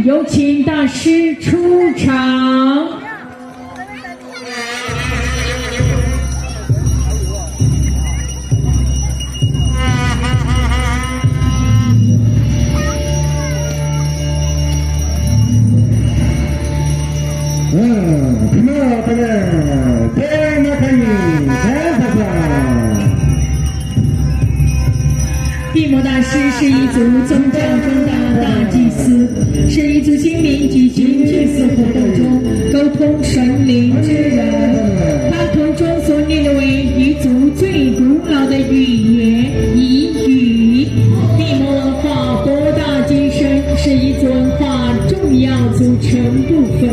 有请大师出场。地魔大师是一族宗教中的大祭司，是一族精灵举行祭祀活动中沟通神灵之人。他口中所念的为一族最古老的语言彝语。地魔文化博大精深，是一族文化重要组成部分。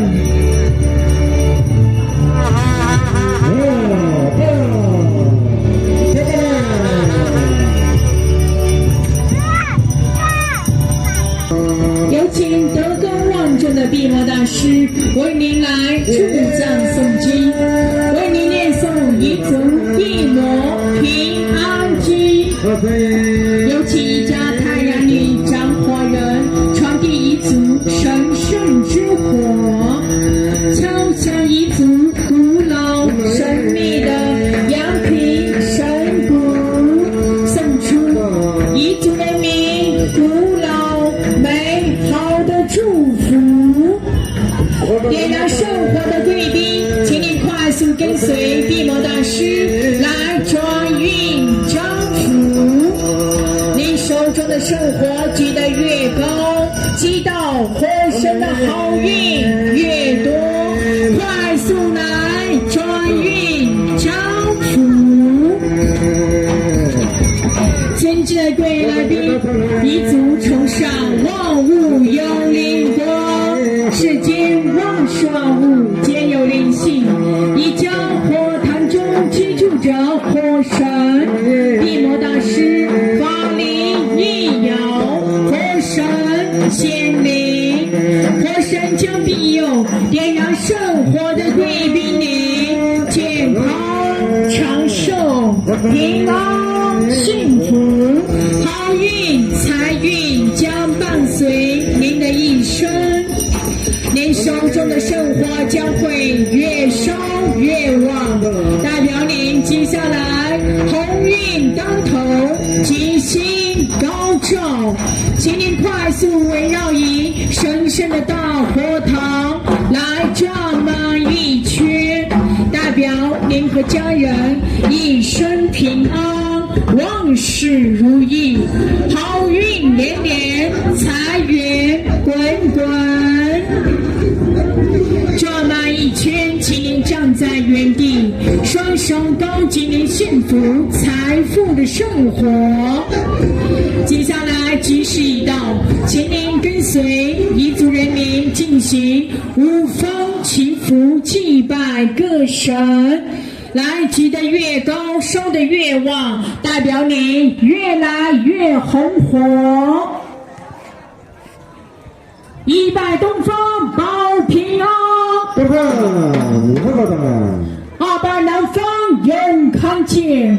有请德高望重的地魔大师为您来助藏诵经，为您念诵一族地魔平安经。有请一家太阳女掌火人传递一族神圣之火，敲响一族古老神秘的阳平神鼓，送出一族人民古老美好的祝福。点燃圣火的贵宾，请你快速跟随地魔大师来转运征服。你手中的圣火举得越高，击到火神的好运越多，快速来转运征服。前进的各位来宾，一族崇尚万物有灵光，世间万事万物皆有灵性，一家火坛中居住着火神。地魔大师法力一摇，火神显灵，火神将庇佑点燃圣火的贵宾您健康长寿平安幸福，好运财运将伴随您的一生。您手中的圣火将会越烧越旺，代表您接下来鸿运当头，吉星高照。请您快速围绕以神圣的大火堂来站满一圈，代表您和家人一生平安，万事如意，好运连连，财源滚滚。转满一圈，请您站在原地，双手高举您幸福财富的圣火。接下来吉时已到，请您跟随彝族人民进行五方祈福祭拜各神，来举得越高，烧得越旺，代表你越来越红火。一拜东方保平安，二拜南方永康健，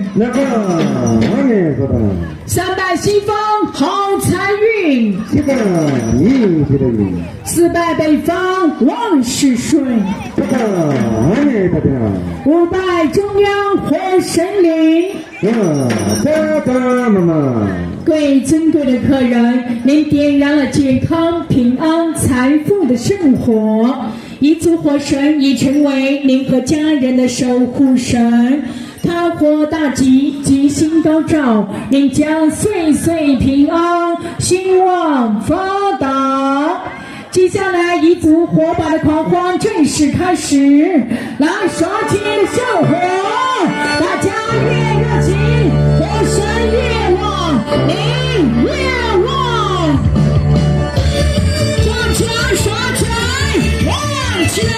三拜西方好财运，四拜北方万事顺，五拜中央火神灵。各位尊贵的客人，您点燃了健康平安财富的圣火，彝族火神已成为您和家人的守护神，他火大吉，吉星高照，您将岁岁平安，兴旺发达。接下来彝族火把的狂欢正式开始，来刷起你的圣火，大家越热情，火神越旺，您越旺，刷起来，刷起来，旺起来。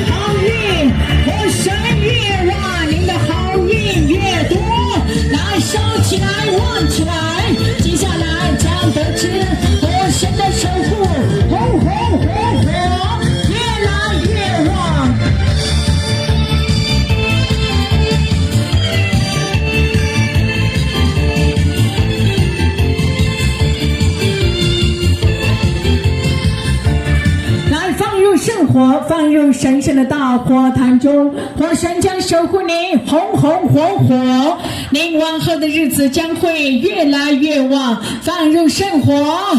好运，火神越旺，您的好运越多。来，烧起来，旺起来，接下来将得知火神的守护，红红火火，越来越旺。来，放入圣火，放入神圣的大火坛中，火神将守护您，红红火火。您往后的日子将会越来越旺，放入圣火。